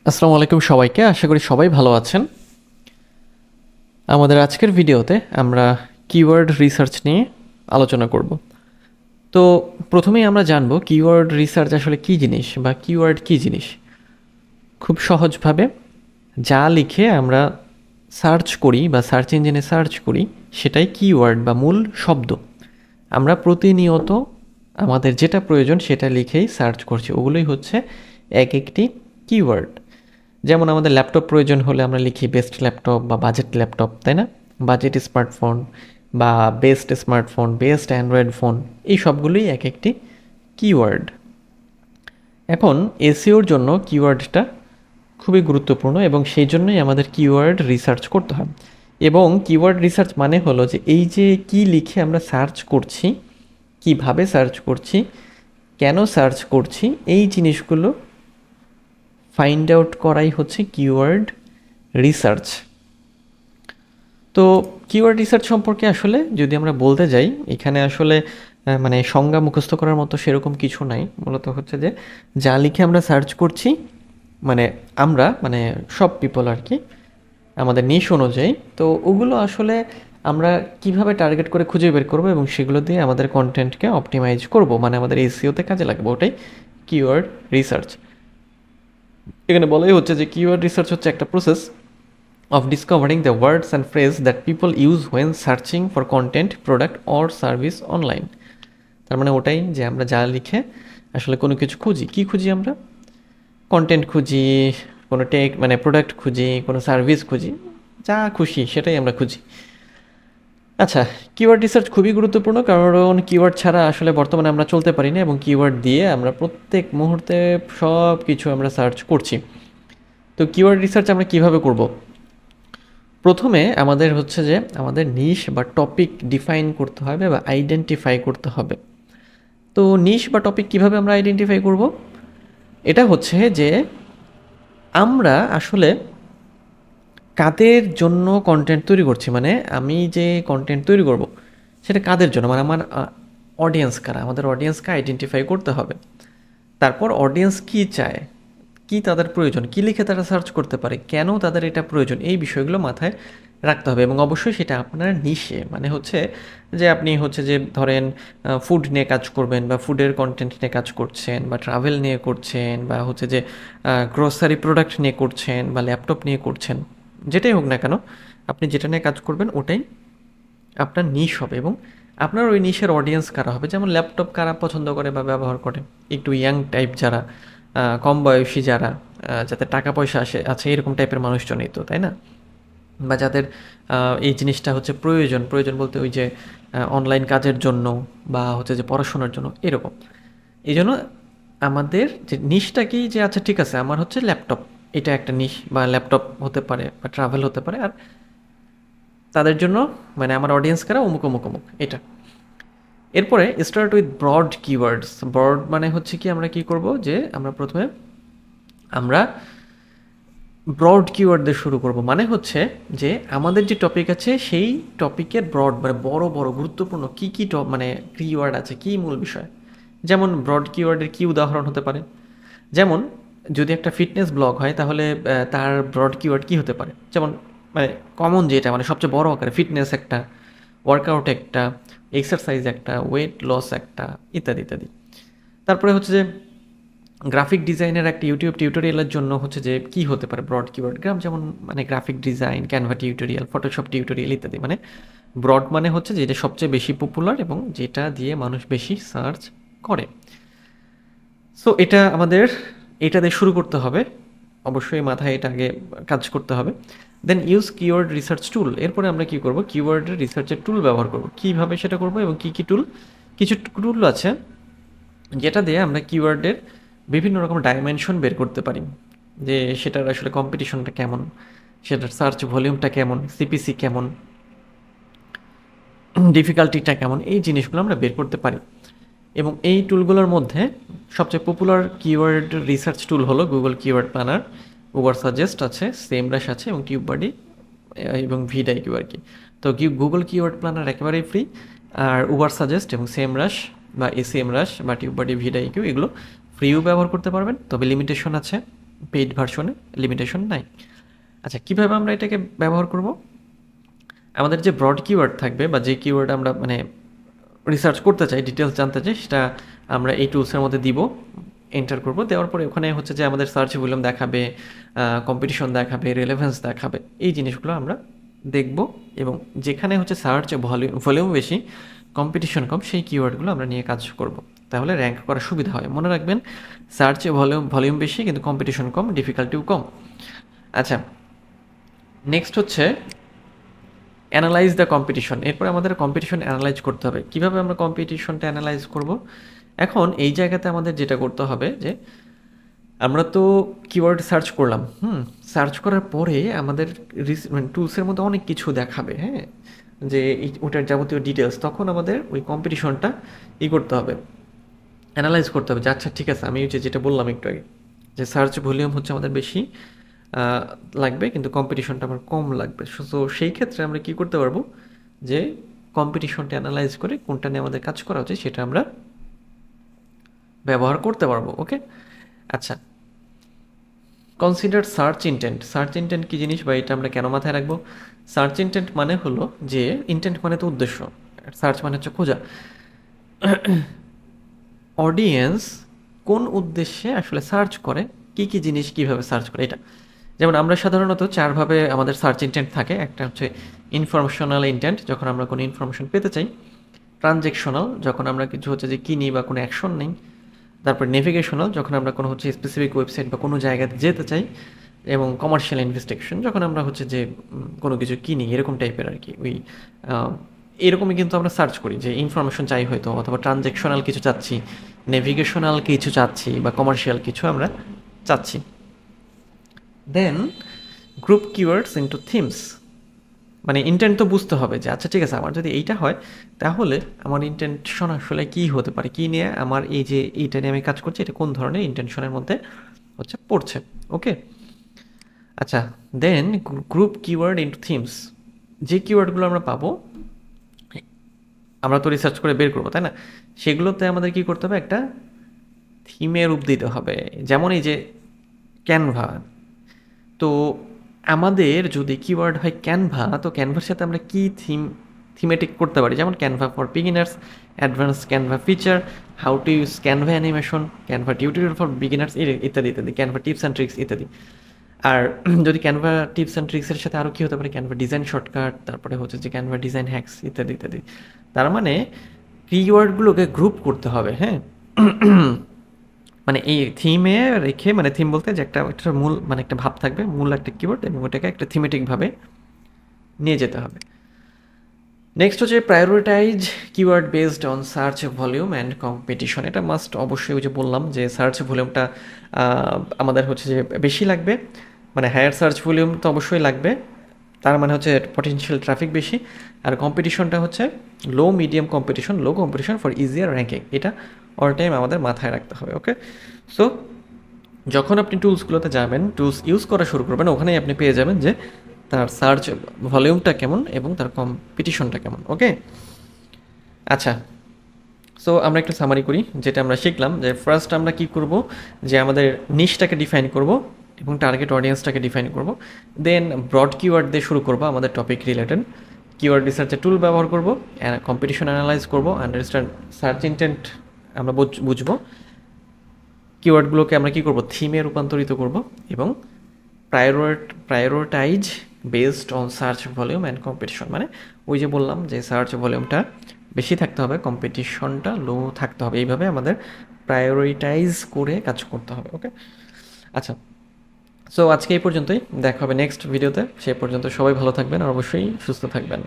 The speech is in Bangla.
আসসালামু আলাইকুম সবাইকে, আশা করি সবাই ভালো আছেন। আমাদের আজকের ভিডিওতে আমরা কিওয়ার্ড রিসার্চ নিয়ে আলোচনা করব। তো প্রথমেই আমরা জানব কিওয়ার্ড রিসার্চ আসলে কী জিনিস বা কিওয়ার্ড কী জিনিস। খুব সহজভাবে যা লিখে আমরা সার্চ করি বা সার্চ ইঞ্জিনে সার্চ করি সেটাই কিওয়ার্ড বা মূল শব্দ। আমরা প্রতিনিয়ত আমাদের যেটা প্রয়োজন সেটা লিখেই সার্চ করছি, ওগুলোই হচ্ছে এক একটি কিওয়ার্ড। যেমন আমাদের ল্যাপটপ প্রয়োজন হলে আমরা লিখি বেস্ট ল্যাপটপ বা বাজেট ল্যাপটপ, তাই না? বাজেট স্মার্টফোন বা best smartphone, best Android phone, এই সবগুলোই এক একটি কিওয়ার্ড। এখন এসইওর জন্য কিওয়ার্ডটা খুবই গুরুত্বপূর্ণ এবং সেই জন্যই আমাদের কিওয়ার্ড রিসার্চ করতে হয়। এবং কিওয়ার্ড রিসার্চ মানে হলো যে এই যে কি লিখে আমরা সার্চ করছি, কিভাবে সার্চ করছি, কেন সার্চ করছি, এই জিনিসগুলো ফাইন্ড আউট করাই হচ্ছে কিওয়ার্ড রিসার্চ। তো কিওয়ার্ড রিসার্চ সম্পর্কে আসলে যদি আমরা বলতে যাই, এখানে আসলে মানে সংজ্ঞা মুখস্থ করার মতো সেরকম কিছু নাই। মূলত হচ্ছে যে যা লিখে আমরা সার্চ করছি, মানে আমরা মানে সব পিপল আর কি, আমাদের নিশ অনুযায়ী, তো ওগুলো আসলে আমরা কিভাবে টার্গেট করে খুঁজে বের করবো এবং সেগুলো দিয়ে আমাদের কন্টেন্টকে অপটিমাইজ করব, মানে আমাদের এসইওতে কাজে লাগবে, ওটাই কিওয়ার্ড রিসার্চ। এখানে বলাই হচ্ছে যে কিওয়ার্ড রিসার্চ হচ্ছে একটা process of discovering the words and phrase that people use when searching for content, product or service online. তার মানে ওটাই যে আমরা যা লিখে আসলে কোনো কিছু খুঁজি, কি খুঁজি আমরা? কন্টেন্ট খুঁজি, কোনো টেক মানে প্রোডাক্ট খুঁজি, কোনো সার্ভিস খুঁজি, যা খুশি সেটাই আমরা খুঁজি। আচ্ছা, কিওয়ার্ড রিসার্চ খুবই গুরুত্বপূর্ণ, কারণ কিওয়ার্ড ছাড়া আসলে বর্তমানে আমরা চলতে পারি না এবং কিওয়ার্ড দিয়ে আমরা প্রত্যেক মুহূর্তে সব কিছু আমরা সার্চ করছি। তো কিওয়ার্ড রিসার্চ আমরা কিভাবে করব? প্রথমে আমাদের হচ্ছে যে আমাদের নিশ বা টপিক ডিফাইন করতে হবে বা আইডেন্টিফাই করতে হবে। তো নিশ বা টপিক কিভাবে আমরা আইডেন্টিফাই করব? এটা হচ্ছে যে আমরা আসলে কাদের জন্য কন্টেন্ট তৈরি করছি, মানে আমি যে কন্টেন্ট তৈরি করব সেটা কাদের জন্য, মানে আমার অডিয়েন্স কারা, আমাদের অডিয়েন্সকে আইডেন্টিফাই করতে হবে। তারপর অডিয়েন্স কী চায়, কী তাদের প্রয়োজন, কী লিখে তারা সার্চ করতে পারে, কেন তাদের এটা প্রয়োজন, এই বিষয়গুলো মাথায় রাখতে হবে। এবং অবশ্যই সেটা আপনার নিশে, মানে হচ্ছে যে আপনি হচ্ছে যে ধরেন ফুড নিয়ে কাজ করবেন বা ফুডের কন্টেন্ট নিয়ে কাজ করছেন বা ট্রাভেল নিয়ে করছেন বা হচ্ছে যে গ্রোসারি প্রোডাক্ট নিয়ে করছেন বা ল্যাপটপ নিয়ে করছেন, যেটাই হোক না কেন আপনি যেটা নিয়ে কাজ করবেন ওটাই আপনার নিশ হবে। এবং আপনার ওই নিশের অডিয়েন্স কারা হবে, যেমন ল্যাপটপ কারা পছন্দ করে বা ব্যবহার করে, একটু ইয়াং টাইপ যারা, কম বয়সী যারা, যাতে টাকা পয়সা আছে এরকম টাইপের মানুষজনই তো, তাই না? বা যাদের এই জিনিসটা হচ্ছে প্রয়োজন, প্রয়োজন বলতে ওই যে অনলাইন কাজের জন্য বা হচ্ছে যে পড়াশোনার জন্য এরকম। এই জন্য আমাদের যে নিশটা কি, যে আচ্ছা ঠিক আছে আমার হচ্ছে ল্যাপটপ, এটা একটা নিশ, বা ল্যাপটপ হতে পারে বা ট্রাভেল হতে পারে, আর তাদের জন্য মানে আমার অডিয়েন্স কারা, অমুক অমুক অমুক, এটা। এরপরে start with broad keywords. Broad মানে হচ্ছে কি, আমরা কি করব যে আমরা প্রথমে আমরা ব্রড কিওয়ার্ড দিয়ে শুরু করব, মানে হচ্ছে যে আমাদের যে টপিক আছে সেই টপিকের ব্রড মানে বড় বড় গুরুত্বপূর্ণ কী কী মানে কিওয়ার্ড আছে, কী মূল বিষয়। যেমন ব্রড কিওয়ার্ডের কী উদাহরণ হতে পারে, যেমন যদি একটা ফিটনেস ব্লগ হয় তাহলে তার ব্রড কিওয়ার্ড কী হতে পারে, যেমন মানে কমন যেটা মানে সবচেয়ে বড় আকারে, ফিটনেস একটা, ওয়ার্কআউট একটা, এক্সারসাইজ একটা, ওয়েট লস একটা, ইত্যাদি ইত্যাদি। তারপরে হচ্ছে যে গ্রাফিক ডিজাইনের একটা ইউটিউব টিউটোরিয়ালের জন্য হচ্ছে যে কী হতে পারে ব্রড কিওয়ার্ড, যেমন মানে graphic design, Canva tutorial, Photoshop tutorial ইত্যাদি। মানে ব্রড মানে হচ্ছে যেটা সবচেয়ে বেশি পপুলার এবং যেটা দিয়ে মানুষ বেশি সার্চ করে। সো এটা আমাদের এটা দিয়ে শুরু করতে হবে, অবশ্যই মাথায় এটা আগে কাজ করতে হবে। Then use keyword research tool. এরপরে আমরা কী করব, কিওয়ার্ডের রিসার্চের টুল ব্যবহার করব। কীভাবে সেটা করব এবং কী কী টুল? কিছু টুল আছে যেটা দিয়ে আমরা কিওয়ার্ডের বিভিন্ন রকম ডাইমেনশন বের করতে পারি, যে সেটার আসলে কম্পিটিশনটা কেমন, সেটার সার্চ ভলিউমটা কেমন, সিপিসি কেমন, ডিফিকাল্টিটা কেমন, এই জিনিসগুলো আমরা বের করতে পারি। এবং এই টুলগুলোর মধ্যে সবচেয়ে পপুলার কিওয়ার্ড রিসার্চ টুল হলো Google keyword planner, Ubersuggest আছে, সেমরাশ আছে এবং টিউববাডি এবং ভিডাইকিউ আর কি। তো গুগল কিওয়ার্ড প্ল্যানার একেবারেই ফ্রি, আর উবার সাজেস্ট এবং সেমরাশ বা এসএমরাশ বা টিউববাডি ভিডাইকিউ এগুলো ফ্রিও ব্যবহার করতে পারবেন, তবে লিমিটেশন আছে। পেইড ভার্সনে লিমিটেশন নাই। আচ্ছা, কীভাবে আমরা এটাকে ব্যবহার করব? আমাদের যে ব্রড কিওয়ার্ড থাকবে বা যে কিওয়ার্ড আমরা মানে রিসার্চ করতে চাই, ডিটেলস জানতে চাই, সেটা আমরা এই টুলসের মধ্যে দিব, এন্টার করব। দেওয়ার পরে ওখানে হচ্ছে যে আমাদের সার্চ ভলিউম দেখাবে, কম্পিটিশন দেখাবে, রেলেভেন্স দেখাবে, এই জিনিসগুলো আমরা দেখব। এবং যেখানে হচ্ছে সার্চ ভলিউম বেশি, কম্পিটিশন কম, সেই কিওয়ার্ডগুলো আমরা নিয়ে কাজ করব। তাহলে র্যাঙ্ক করা সুবিধা হয়। মনে রাখবেন, সার্চে ভলিউম বেশি কিন্তু কম্পিটিশন কম, ডিফিকাল্টিও কম। আচ্ছা, নেক্সট হচ্ছে অ্যানালাইজ দ্য কম্পিটিশন। এরপরে আমাদের কম্পিটিশন অ্যানালাইজ করতে হবে। কীভাবে আমরা কম্পিটিশনটা অ্যানালাইজ করব? এখন এই জায়গাতে আমাদের যেটা করতে হবে যে আমরা তো কিওয়ার্ড সার্চ করলাম, সার্চ করার পরে আমাদের টুলসের মধ্যে অনেক কিছু দেখাবে, হ্যাঁ, যে ওটার যাবতীয় ডিটেলস। তখন আমাদের ওই কম্পিটিশনটা করতে হবে, অ্যানালাইজ করতে হবে যে আচ্ছা ঠিক আছে, আমি যেটা বললাম একটু আগে, যে সার্চ ভলিউম হচ্ছে আমাদের বেশি লাগবে কিন্তু কম্পিটিশনটা আমার কম লাগবে। সো সেই ক্ষেত্রে আমরা কি করতে পারবো, যে কম্পিটিশনটা অ্যানালাইজ করে কোনটা নিয়ে আমাদের কাজ করা উচিত সেটা আমরা ব্যবহার করতে পারবো। ওকে, আচ্ছা, consider search intent. Search intent কী জিনিস বা এটা আমরা কেন মাথায় রাখবো? সার্চ ইন্টেন্ট মানে হলো যে, ইন্টেন্ট মানে তো উদ্দেশ্য, সার্চ মানে হচ্ছে খোঁজা। অডিয়েন্স কোন উদ্দেশ্যে আসলে সার্চ করে, কি কি জিনিস কীভাবে সার্চ করে, এটা। যেমন আমরা সাধারণত চারভাবে আমাদের সার্চ ইন্টেন্ট থাকে। একটা হচ্ছে ইনফরমেশনাল ইন্টেন্ট, যখন আমরা কোনো ইনফরমেশন পেতে চাই। ট্রানজেকশনাল, যখন আমরা কিছু হচ্ছে যে কিনি বা কোনো অ্যাকশন নেই। তারপর নেভিগেশনাল, যখন আমরা কোনো হচ্ছে স্পেসিফিক ওয়েবসাইট বা কোনো জায়গাতে যেতে চাই। এবং কমার্শিয়াল ইনভেস্টিগেশন, যখন আমরা হচ্ছে যে কোনো কিছু কিনি, এরকম টাইপের আর কি। ওই এরকমই কিন্তু আমরা সার্চ করি, যে ইনফরমেশন চাই হয়তো, অথবা ট্রানজেকশনাল কিছু চাচ্ছি, নেভিগেশনাল কিছু চাচ্ছি, বা কমার্শিয়াল কিছু আমরা চাচ্ছি। দেন গ্রুপ কিওয়ার্ডস ইনটু থিমস, মানে ইন্টেন্ট তো বুঝতে হবে যে আচ্ছা ঠিক আছে, আমার যদি এইটা হয় তাহলে আমার ইন্টেনশন আসলে কী হতে পারে, কী নিয়ে আমার এই যে এইটা নিয়ে আমি কাজ করছি, এটা কোন ধরনের ইন্টেনশনের মধ্যে হচ্ছে পড়ছে। ওকে, আচ্ছা, দেন গ্রুপ কিওয়ার্ড ইনটু থিমস। যে কিওয়ার্ডগুলো আমরা পাবো, আমরা তো রিসার্চ করে বের করবো, তাই না? সেগুলোতে আমাদের কি করতে হবে, একটা থিমে রূপ দিতে হবে। যেমন এই যে ক্যানভা, তো আমাদের যদি কিওয়ার্ড হয় ক্যানভা, তো ক্যানভার সাথে আমরা কি থিমেটিক করতে পারি, যেমন Canva for beginners, advance Canva feature, how to use Canva animation, Canva tutorial for beginners, ইত্যাদি ইত্যাদি, ক্যানভা টিপস অ্যান্ড ট্রিক্স ইত্যাদি। আর যদি ক্যানভা টিপস অ্যান্ড ট্রিক্সের সাথে আরও কী হতে পারে, ক্যানভা ডিজাইন শর্টকাট, তারপরে হচ্ছে যে ক্যানভা ডিজাইন হ্যাক্স ইত্যাদি ইত্যাদি। তার মানে কিওয়ার্ডগুলোকে গ্রুপ করতে হবে, হ্যাঁ। মানে এই থিমে রেখে, মানে থিম বলতে যে একটা মূল, মানে একটা ভাব থাকবে, মূল একটা কিওয়ার্ড, এবং ওটাকে একটা থিমেটিকভাবে নিয়ে যেতে হবে। নেক্সট হচ্ছে prioritise keyword based on search volume and competition. এটা মাস্ট, অবশ্যই ওই যে বললাম যে সার্চ ভলিউমটা আমাদের হচ্ছে যে বেশি লাগবে, মানে হায়ার সার্চ ভলিউম তো অবশ্যই লাগবে, তার মানে হচ্ছে পটেনশিয়াল ট্রাফিক বেশি। আর কম্পিটিশনটা হচ্ছে লো medium competition, low competition for easier ranking. এটা অল টাইম আমাদের মাথায় রাখতে হবে। ওকে, সো যখন আপনি টুলসগুলোতে যাবেন, টুলস ইউজ করা শুরু করবেন, ওখানেই আপনি পেয়ে যাবেন যে তার সার্চ ভলিউমটা কেমন এবং তার কম্পিটিশনটা কেমন। ওকে, আচ্ছা, সো আমরা একটু সামারি করি যেটা আমরা শিখলাম। যে ফার্স্ট আমরা কি করব, যে আমাদের নিশটাকে ডিফাইন করব এবং টার্গেট অডিয়েন্সটাকে ডিফাইন করব। দেন ব্রড কিওয়ার্ড দিয়ে শুরু করব আমাদের টপিক রিলেটেড। কিওয়ার্ড রিসার্চের টুল ব্যবহার করব, কম্পিটিশন অ্যানালাইজ করব, আন্ডারস্ট্যান্ড সার্চ ইন্টেন্ট আমরা বুঝবো। কিওয়ার্ডগুলোকে আমরা কী করব, থিমে রূপান্তরিত করব, এবং prioritise based on search volume and competition. মানে ওই যে বললাম যে সার্চ ভলিউমটা বেশি থাকতে হবে, কম্পিটিশনটা লো থাকতে হবে, এইভাবে আমাদের প্রায়োরিটাইজ করে কাজ করতে হবে। ওকে, আচ্ছা, সো আজকে এই পর্যন্তই, দেখা হবে নেক্সট ভিডিওতে। সে পর্যন্ত সবাই ভালো থাকবেন আর অবশ্যই সুস্থ থাকবেন।